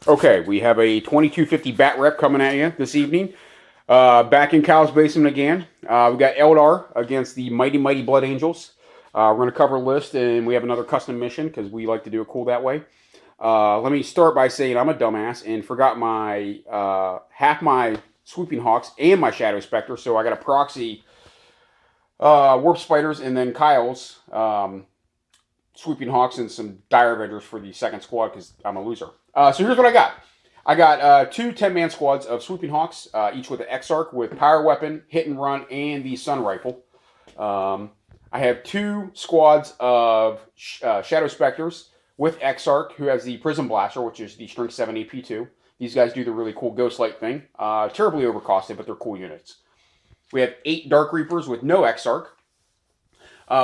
Okay, we have a 2250 Batrep coming at you this evening. Back in Kyle's basement again. We got Eldar against the Mighty Blood Angels. We're going to cover a list, and we have another custom mission because we like to do it cool that way. Let me start by saying I'm a dumbass and forgot my half my Swooping Hawks and my Shadow Spectre, so I got a proxy Warp Spiders and then Kyle's Swooping Hawks and some Dire Avengers for the second squad because I'm a loser. So here's what I got. I got two 10-man squads of Swooping Hawks, each with an X-Arc with Power Weapon, Hit and Run, and the Sun Rifle. I have two squads of Shadow Spectres with X-Arc, who has the Prism Blaster, which is the Strength 7 AP2. These guys do the really cool Ghost Light thing. Terribly overcosted, but they're cool units. We have 8 Dark Reapers with no X-Arc.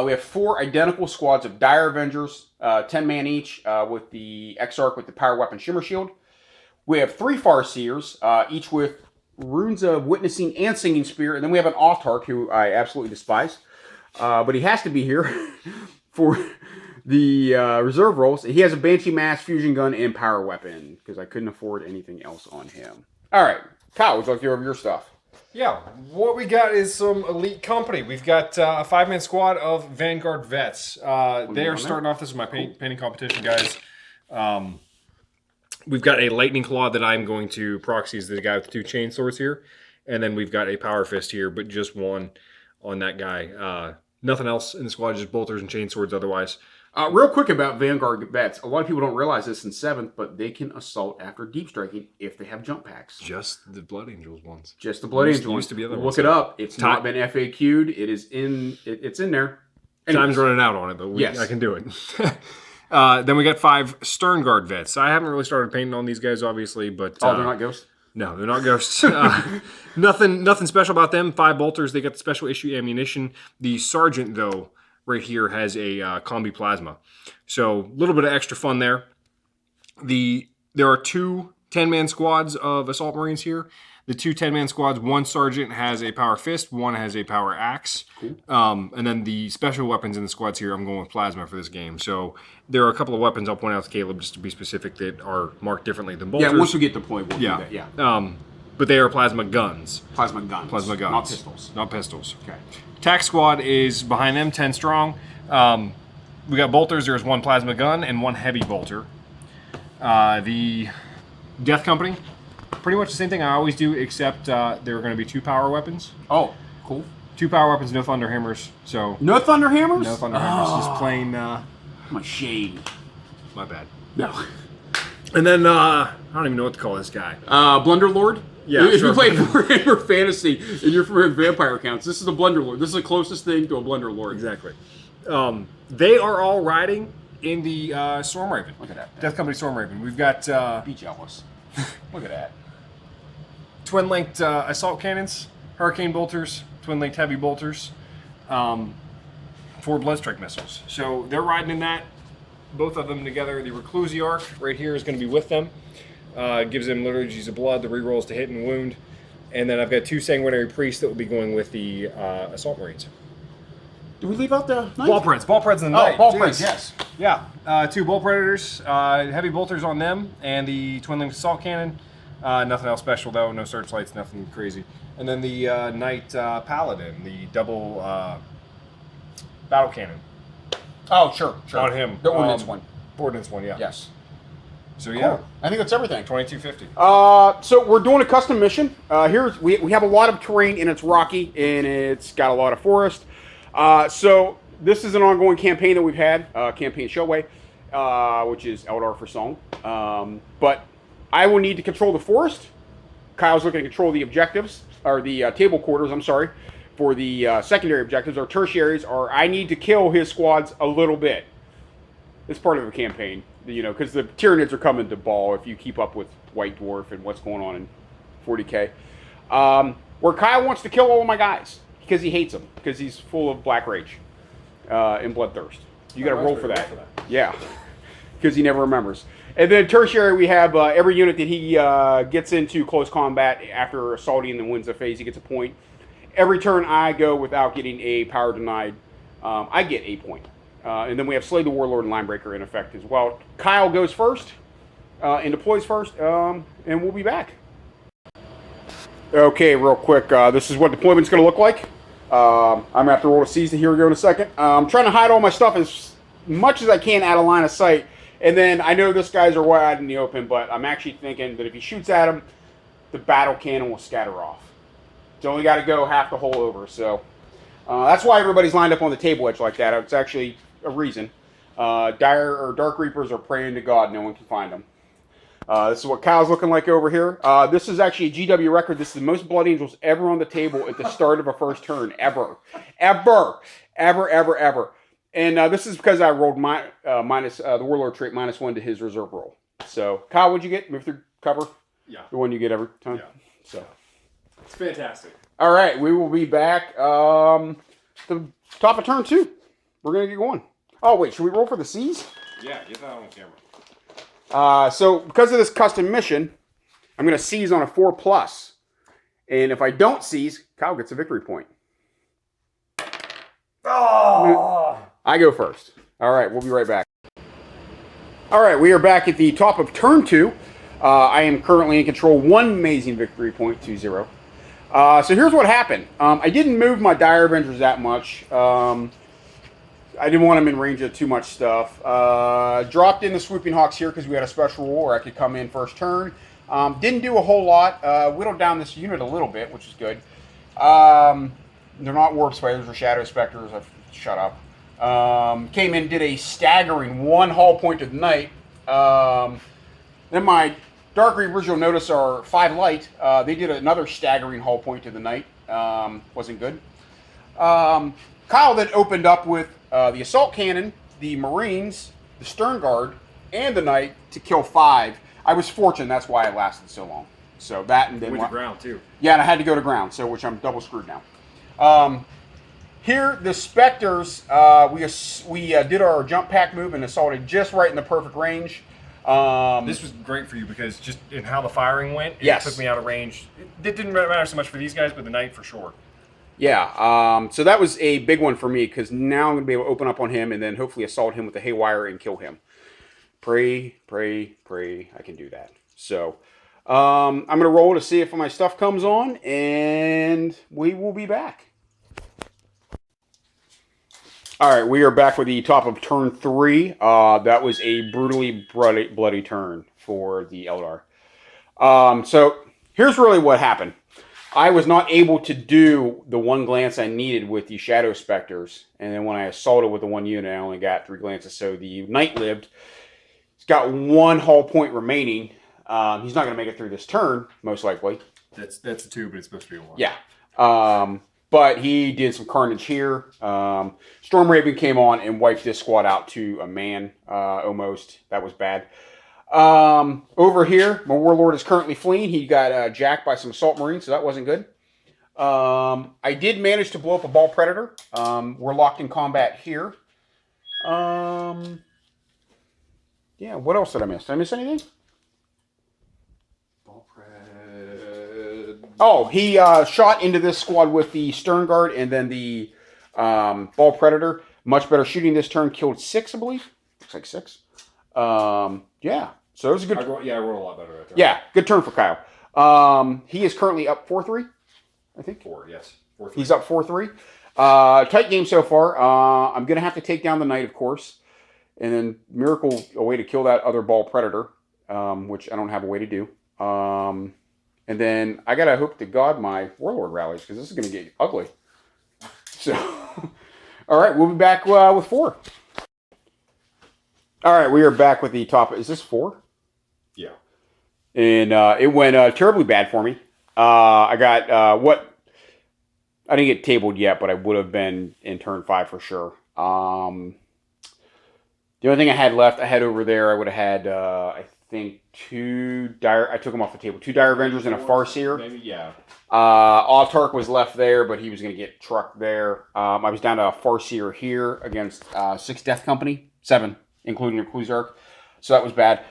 We have 4 identical squads of Dire Avengers, 10-man each, with the X-Arc with the Power Weapon Shimmer Shield. We have 3 Farseers, each with Runes of Witnessing and Singing Spear. And then we have an Autarch, who I absolutely despise. But he has to be here for the reserve roles. He has a Banshee Mass, Fusion Gun, and Power Weapon, because I couldn't afford anything else on him. All right. Kyle, would you like to go over your stuff? Yeah, what we got is some elite company. We've got a 5-man squad of Vanguard vets. They are starting off. This is my painting competition, guys. We've got a Lightning Claw that I'm going to proxy as the guy with the 2 chainsaws here. And then we've got a Power Fist here, but just one on that guy. Nothing else in the squad, just bolters and chainswords otherwise. Real quick about Vanguard vets. A lot of people don't realize this in 7th, but they can assault after deep striking if they have jump packs. Just the Blood Angels ones. Just the Blood Angels. Used to be other ones. Look it up. It's not been FAQ'd. It is in. It's in there. Anyways. Time's running out on it, but yes. I can do it. Then we got 5 Stern Guard vets. I haven't really started painting on these guys, obviously, but they're not ghosts. No, they're not ghosts. Nothing special about them. 5 bolters. They got the special issue ammunition. The sergeant, though, right here has a combi plasma, so a little bit of extra fun there. There are 2 10-man squads of assault marines here. The 2 10-man squads, one sergeant has a power fist, one has a power axe. Cool. And then the special weapons in the squads here, I'm going with plasma for this game. So there are a couple of weapons I'll point out to Caleb just to be specific that are marked differently than bolters. Yeah, once we get the point, we'll do that. Yeah. But they are plasma guns. Plasma guns. Plasma guns. Not pistols. Not pistols. Okay. Tac squad is behind them, 10 strong. We got bolters. There's 1 plasma gun and 1 heavy bolter. The Death Company, pretty much the same thing I always do, except there are going to be 2 power weapons. Oh, cool. 2 power weapons, no thunder hammers. So no thunder hammers? No thunder hammers. Just plain. I'm ashamed. My bad. No. And then I don't even know what to call this guy. Blunder Lord. Yeah, if you play for fantasy and you're for vampire accounts, this is a Blunder Lord. This is the closest thing to a Blunder Lord. Exactly. They are all riding in the Storm Raven. Look at that. Death Company Storm Raven. We've got be jealous. Look at that. Twin-linked assault cannons, hurricane bolters, twin-linked heavy bolters, 4 bloodstrike missiles. So they're riding in that. Both of them together. The Reclusiarch right here is going to be with them. Gives them liturgies of blood, the rerolls to hit and wound. And then I've got 2 sanguinary priests that will be going with the assault marines. Did we leave out the knight? Ball Preds in the night. Ball Preds, yes. Yeah. 2 Bull Predators, heavy bolters on them, and the twin-linked assault cannon. Nothing else special, though. No searchlights, nothing crazy. And then the Knight Paladin, the double battle cannon. Oh, sure. On him. The ordnance one. Ordnance one, yeah. Yes. So, yeah. Cool. I think that's everything. 2250. So we're doing a custom mission. We have a lot of terrain, and it's rocky, and it's got a lot of forest. So this is an ongoing campaign that we've had, campaign Showway, which is Eldar for Song. But I will need to control the forest. Kyle's looking to control the objectives, or the table quarters, I'm sorry, for the secondary objectives. Or tertiaries are I need to kill his squads a little bit. It's part of the campaign, because the Tyranids are coming to ball if you keep up with White Dwarf and what's going on in 40K. Where Kyle wants to kill all of my guys. Because he hates him. Because he's full of black rage and bloodthirst. You got to roll for that. Yeah. Because he never remembers. And then tertiary, we have every unit that he gets into close combat after assaulting and then wins a phase, he gets a point. Every turn I go without getting a power denied, I get a point. And then we have Slay the Warlord and Linebreaker in effect as well. Kyle goes first. and deploys first, and we'll be back. Okay, real quick, this is what deployment's going to look like. I'm going to have to roll a season. Here we go in a second. I'm trying to hide all my stuff as much as I can out of line of sight. And then I know this guy's are wide in the open, but I'm actually thinking that if he shoots at him, the battle cannon will scatter off. It's only got to go half the hole over. So that's why everybody's lined up on the table edge like that. It's actually a reason. Dark Reapers are praying to God. No one can find them. This is what Kyle's looking like over here. This is actually a GW record. This is the most Blood Angels ever on the table at the start of a first turn. Ever. And this is because I rolled minus the Warlord trait -1 to his reserve roll. So, Kyle, what'd you get? Move through cover? Yeah. The one you get every time? Yeah. So. It's fantastic. All right, we will be back the top of turn 2. We're going to get going. Oh, wait, should we roll for the C's? Yeah, get that on camera. So because of this custom mission, I'm going to seize on a 4+. And if I don't seize, Kyle gets a victory point. Oh! I go first. All right, we'll be right back. All right, we are back at the top of turn 2. I am currently in control. 1 amazing victory point, 2-0. So here's what happened. I didn't move my Dire Avengers that much. I didn't want them in range of too much stuff. Dropped in the Swooping Hawks here because we had a special rule where I could come in first turn. Didn't do a whole lot. Whittled down this unit a little bit, which is good. They're not Warp Spiders or Shadow Specters. Shut up. Came in, did a staggering 1 hull point to the night. Then my Dark Reapers, you'll notice, are 5 light. They did another staggering hull point to the night. Wasn't good. Kyle then opened up with the Assault Cannon, the Marines, the Stern Guard, and the Knight to kill 5. I was fortunate, that's why I lasted so long. So that and then... Went to ground, too. Yeah, and I had to go to ground, so which I'm double screwed now. Here, the Spectres, we did our jump pack move and assaulted just right in the perfect range. This was great for you because just in how the firing went, it yes. took me out of range. It didn't matter so much for these guys, but the Knight for sure. Yeah, so that was a big one for me because now I'm going to be able to open up on him and then hopefully assault him with the Haywire and kill him. Pray, I can do that. So, I'm going to roll to see if my stuff comes on and we will be back. All right, we are back with the top of turn 3. That was a brutally bloody turn for the Eldar. So here's really what happened. I was not able to do the 1 glance I needed with the Shadow Specters. And then when I assaulted with the 1 unit, I only got 3 glances. So the Knight lived. He's got 1 hull point remaining. He's not going to make it through this turn, most likely. That's a 2, but it's supposed to be a 1. Yeah. But he did some carnage here. Storm Raven came on and wiped this squad out to a man, almost. That was bad. Over here, my Warlord is currently fleeing. He got jacked by some Assault Marines, so that wasn't good. I did manage to blow up a Ball Predator. We're locked in combat here. Yeah, what else did I miss? Did I miss anything? Oh, he shot into this squad with the Stern Guard and then the Ball Predator. Much better shooting this turn. Killed 6, I believe. Looks like 6. Yeah. So it was a good... I rolled a lot better right there. Yeah, good turn for Kyle. He is currently up 4-3, I think. 4, yes. 4-3. He's up 4-3. Tight game so far. I'm going to have to take down the Knight, of course. And then Miracle, a way to kill that other Ball Predator, which I don't have a way to do. And then I got to hope to God my Warlord rallies, because this is going to get ugly. So, all right, we'll be back with 4. All right, we are back with the top. Is this 4? Yeah. And it went terribly bad for me. I got I didn't get tabled yet, but I would have been in turn 5 for sure. The only thing I had left, I had over there, I would have had, I think, 2 Dire... I took them off the table. 2 Dire Avengers and a Farseer. Maybe, yeah. Autark was left there, but he was going to get trucked there. I was down to a Farseer here against 6 Death Company. 7, including your Kluzark. So that was bad.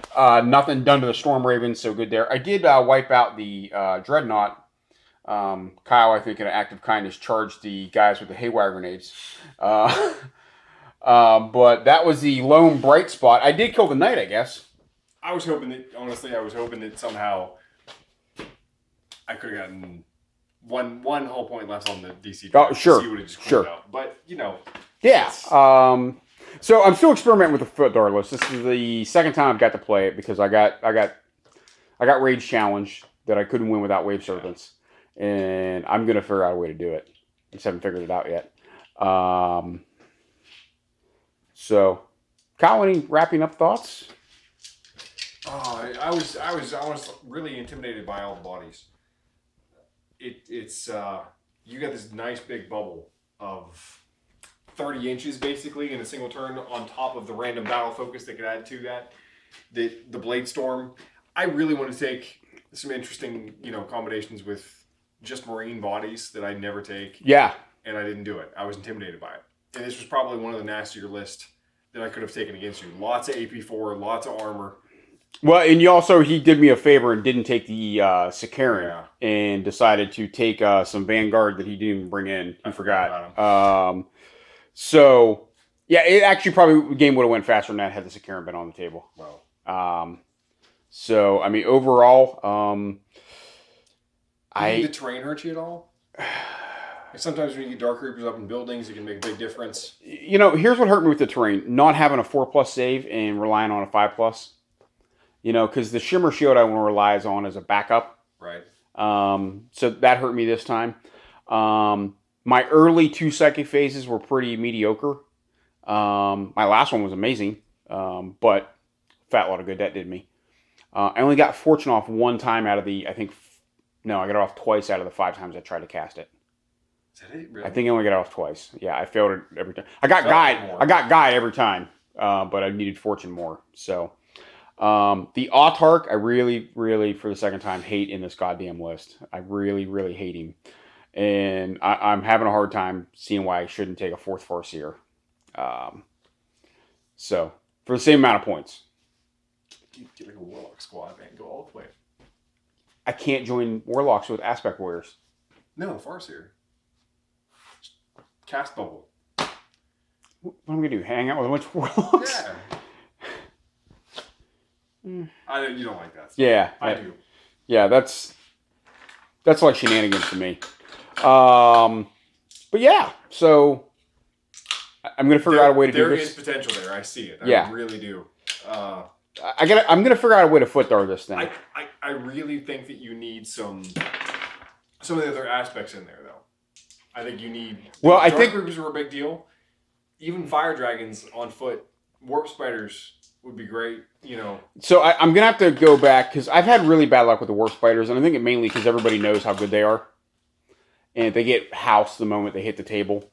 Nothing done to the Storm Ravens, so good there. I did wipe out the Dreadnought. Kyle, I think, in an act of kindness, charged the guys with the Haywire grenades. But that was the lone bright spot. I did kill the Knight, I guess. I was hoping that somehow I could have gotten one whole point left on the DC drive. Oh, sure. See what it just Sure. out. But, Yeah. So I'm still experimenting with the Footdar list. This is the second time I've got to play it because I got Rage Challenge that I couldn't win without Wave Serpents. And I'm going to figure out a way to do it. I just haven't figured it out yet. So, Kyle, any wrapping up thoughts? Oh, I was really intimidated by all the bodies. It's you got this nice big bubble of 30 inches basically in a single turn on top of the random battle focus that could add to that. The Blade Storm. I really want to take some interesting, combinations with just marine bodies that I never take. Yeah. And I didn't do it. I was intimidated by it. And this was probably one of the nastier lists that I could have taken against you. Lots of AP4, lots of armor. Well, and he did me a favor and didn't take the Sikaran and decided to take some Vanguard that he didn't even bring in. He forgot. So, yeah, it actually the game would have went faster than that had the Sikaran been on the table. Wow. So, I mean, overall, Did the terrain hurt you at all? Sometimes when you get Dark Reapers up in buildings, it can make a big difference. Here's what hurt me with the terrain. Not having a 4+ save and relying on a 5+. Because the Shimmer Shield I want to rely on as a backup. Right. So that hurt me this time. My early 2 psychic phases were pretty mediocre. My last one was amazing. But fat lot of good that did me. I only got Fortune off one time out of the, I got it off twice out of the 5 times I tried to cast it. Is that it? Really? I think I only got it off twice. Yeah, I failed it every time. I got Guide every time, but I needed Fortune more. So, the Autarch, I really, really, for the second time, hate in this goddamn list. I really, really hate him. And I'm having a hard time seeing why I shouldn't take a 4th Farseer. So, for the same amount of points. Get like a Warlock squad, man. Go all the way. I can't join Warlocks with Aspect Warriors. No, Farseer. Cast Bubble. What am I going to do? Hang out with a bunch of Warlocks? Yeah. You don't like that stuff. Yeah. I do. Yeah, that's like shenanigans to me. But yeah, so I'm going to figure out a way to do this. There is potential there. I see it. Yeah. I really do. I'm going to figure out a way to Footdar this thing. I really think that you need some of the other aspects in there, though. I think you need... Well, I Dark think... Reapers were a big deal. Even Fire Dragons on foot. Warp Spiders would be great, So I'm going to have to go back, because I've had really bad luck with the Warp Spiders, and I think it mainly because everybody knows how good they are. And they get housed the moment they hit the table.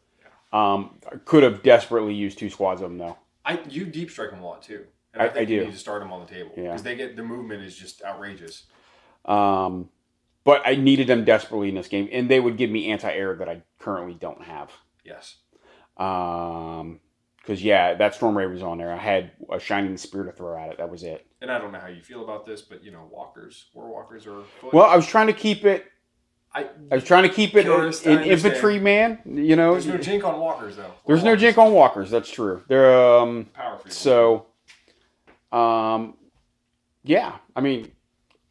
I could have desperately used 2 squads of them, though. You deep strike them a lot, too. And I think you need to start them on the table. Because their movement is just outrageous. But I needed them desperately in this game, and they would give me anti-air that I currently don't have. Yes. Because, that Storm Raven was on there. I had a Shining Spear to throw at it. That was it. And I don't know how you feel about this, but, War Walkers are... Well, I was trying to keep it... I was trying to keep it an infantry man, There's no jink on walkers, though. There's no jink on walkers. That's true. They're power field. So, yeah. I mean,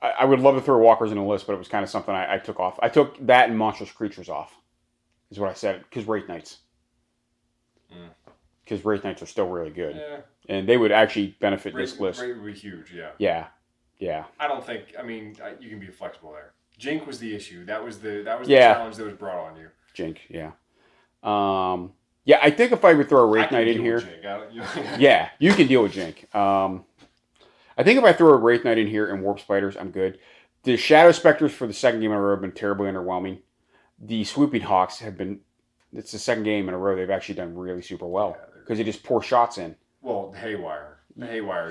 I would love to throw walkers in a list, but it was kind of something I took off. I took that and monstrous creatures off, is what I said, because Wraith Knights. Because Wraith Knights are still really good, and they would actually benefit this list. Wraith would be huge, Yeah. I don't think. I mean, you can be flexible there. Jink was the issue. That was the challenge that was brought on you. Jink, yeah. I think if I would throw a Wraith Knight in here... yeah, you can deal with Jink. I think if I throw a Wraith Knight in here and Warp Spiders, I'm good. The Shadow Specters for the second game in a row have been terribly underwhelming. The Swooping Hawks have been... It's the second game in a row they've actually done really super well. Because they just pour shots in. Well, the Haywire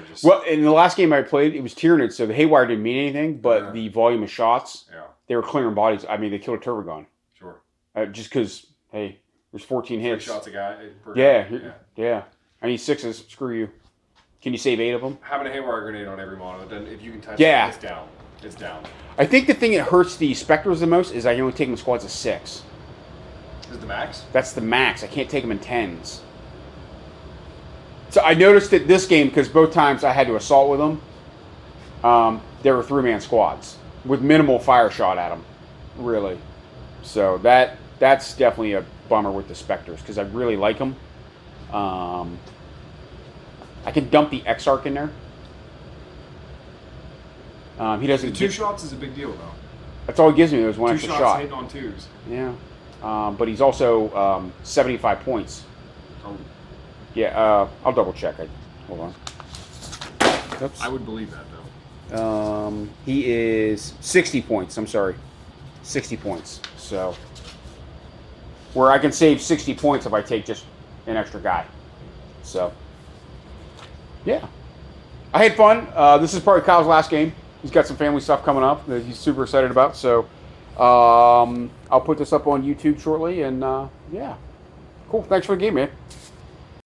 just... Well, in the last game I played, it was Tyranid, so the Haywire didn't mean anything, but the volume of shots, they were clearing bodies. I mean, they killed a Turbogon. Sure. Just because, hey, there's 14 hits. 3 shots a guy per yeah. I need 6s. Screw you. Can you save 8 of them? Having a Haywire grenade on every model, then if you can touch it, it's down. It's down. I think the thing that hurts the Spectres the most is I can only take them in squads of 6. Is the max? That's the max. I can't take them in 10s. So I noticed it this game because both times I had to assault with them. They were 3-man squads with minimal fire shot at them, really. So that's definitely a bummer with the Spectres because I really like them. I can dump the Exarch in there. He doesn't. The 2 shots is a big deal, though. That's all he gives me. There's one 2 extra shots shot. hitting on 2s. Yeah, but he's also 75 points. Oh, Yeah, I'll double check. Hold on. Oops. I would believe that, though. He is 60 points. I'm sorry, 60 points. So, where I can save 60 points if I take just an extra guy. So, yeah, I had fun. This is probably Kyle's last game. He's got some family stuff coming up that he's super excited about. So, I'll put this up on YouTube shortly. And yeah, cool. Thanks for the game, man.